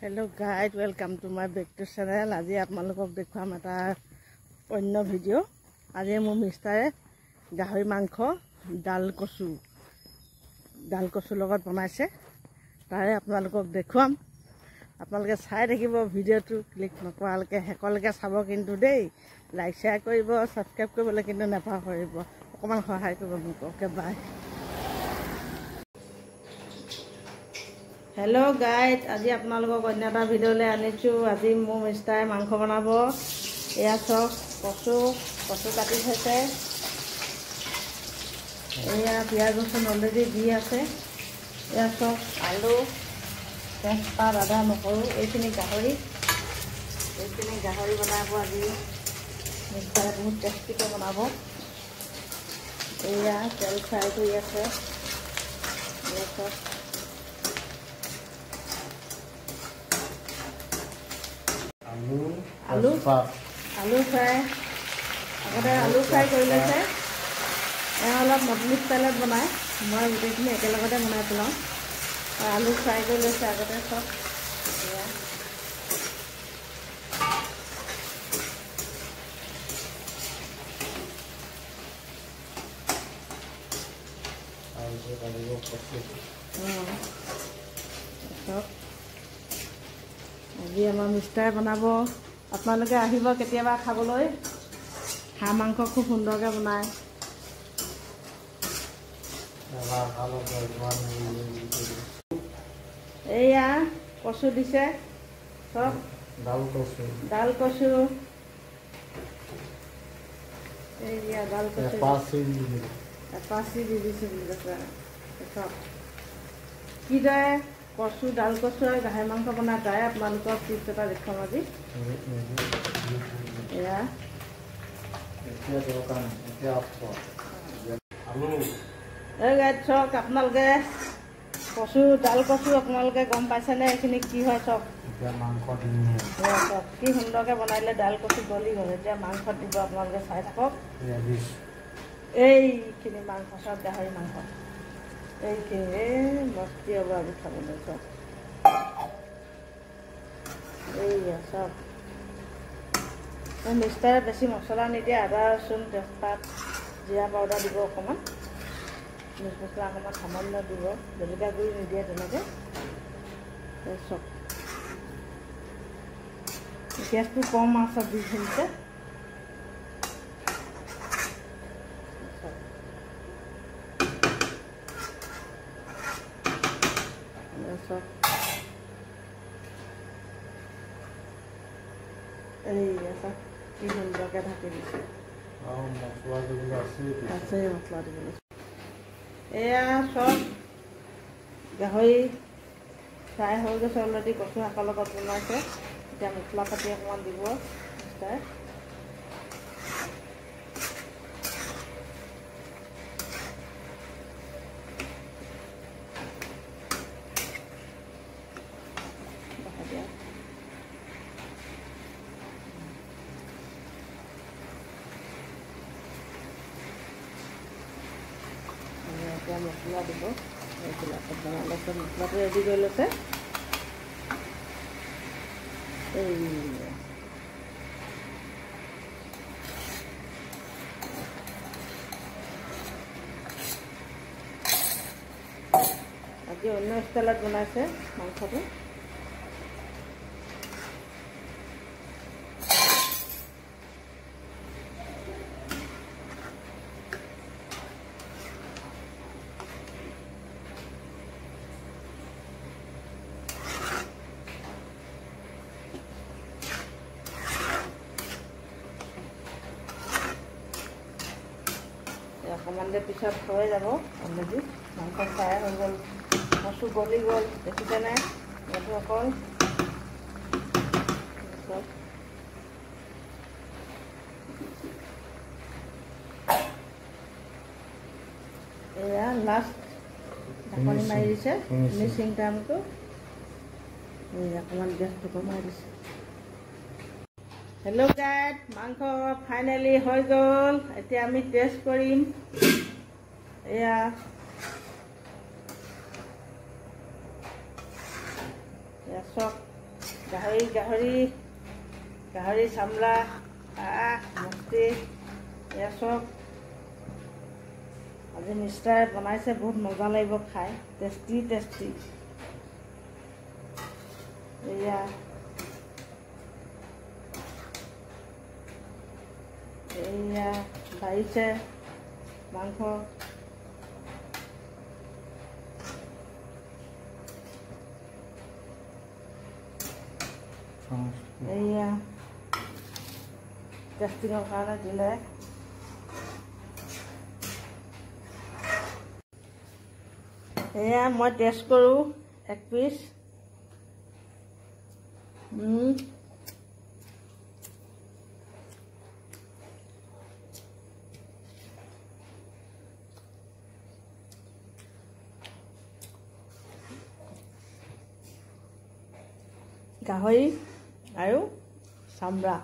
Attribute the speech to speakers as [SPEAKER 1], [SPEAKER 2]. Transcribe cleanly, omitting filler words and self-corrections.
[SPEAKER 1] Hello guys, welcome to my back to channel. আজি আপোনালোকক দেখুৱাম এটা অন্য ভিডিও। আজি মোৰ মিষ্টাৰে গাহৰি মাংস ডাল কচু লগত বনাইছে। তাৰে আপোনালোকক দেখুৱাম। আপোনালোকে চাই থাকিব ভিডিওটো ক্লিক নকৰালৈকে হেকলৈকে চাব কিন্তু দেই। লাইক শেয়াৰ কৰিব, সাবস্ক্ৰাইব কৰিবলৈ কিন্তু নাপাহৰিব। অকমান সহায় কৰিব মোক। Okay bye. Hello guys, আজি আপোনালোকক অন্য এটা ভিডিওলৈ আনিছো। আজি মোৰ মিষ্টাৰে মাংস বনাব। এয়া চব কচু কাটি থৈছে। এয়া পিয়াজ ৰচুন অলৰেডি দি আছে। এয়া চব আলু, তেজপাত, আদা, নহৰু, এইখিনি গাহৰি বনাব আজি। মিষ্টাৰে বহুত টেষ্টিকৈ বনাব। এয়া তেল ফ্ৰাই কৰি আছে। এয়া চব আলু ফ্ৰাই আগতে আলু ফ্ৰাই কৰি লৈছে। এয়া অলপ মটলি ষ্টাইলত বনায়। মই গোটেইখিনি একেলগতে বনাই পেলাওঁ। আলু ফ্ৰাই কৰি লৈছে আগতে চব। আজি আমাৰ মিষ্টাৰে বনাব। আপোনালোকে আহিব কেতিয়াবা খাবলৈ। হাঁহ মাংস খুব সুন্দৰকৈ বনায়। এয়া কচু দিছে চব। ডাল কচু এয়া ডাল কচু এপাচি দি দিছে বুলি কৈছে চব। কিদৰে কচু ডাল কচু আৰু গাহৰি মাংস বনাই তাই আপোনালোকৰ টিপছ এটা দেখুৱাম আজি। এয়া এই গাইড চক আপোনালোকে ডাল কচু আপোনালোকে গম পাইছেনে এইখিনি কি হয় চব। চব কি সুন্দৰকৈ বনাইলে ডাল কচু গলি গ'ল। এতিয়া মাংসত দিব আপোনালোকে চাই থাকক। এইখিনি মাংস চব গাহৰি মাংস এইখিনি মস্তি হ'ব আজি খাবলৈ চব। এইয়া চব মিষ্টাৰে বেছি মছলা নিদিয়ে। আদা ৰচুন তেজপাত জিৰা পাউডাৰ দিব অকণমান। মিট মছলা অকণমান সামান্য দিব। জলকীয়া গুড়ি নিদিয়ে তেনেকৈ চব। গেছটো কম আছে দি থৈছে। চব এইয়া চব কি সুন্দৰকৈ ঢাকি দিছে। আছে মছলা দিবলৈ। এয়া চব গাহৰি ফ্ৰাই হৈ গৈছে অলৰেডি। কচু শাকৰ লগত বনাইছে। এতিয়া মছলা পাতি অকণমান দিব মিষ্টাৰে। মছলা দিব এইবিলাকত বনালে চব মছলাটো ৰেডি কৰি লৈছে। আজি অন্য ষ্টাইলত বনাইছে মাংসটো। অকণমান দেৰি পিছত হৈ যাব। অলৰেডি মাংস ফ্ৰাই হৈ গ'ল। কচু গলি গ'ল দেখিছেনে। এইটো অকল এয়া লাষ্ট ঢাকনি মাৰি দিছে। ফিনিচিং টাইমটো অকণমান গেছটো কমাই দিছে। হেল্ল' গাইড, মাংস ফাইনেলি হৈ গ'ল। এতিয়া আমি টেষ্ট কৰিম। এয়া চব গাহৰি চামৰা মস্তি এয়া চব আজি মিষ্টাৰে বনাইছে। বহুত মজা লাগিব খাই, টেষ্টি। এয়া বাঢ়িছে মাংস। এয়া টেষ্টিঙৰ কাৰণে দিলে। এয়া মই টেষ্ট কৰোঁ এক পিচ। গাহৰি আৰু চামৰা।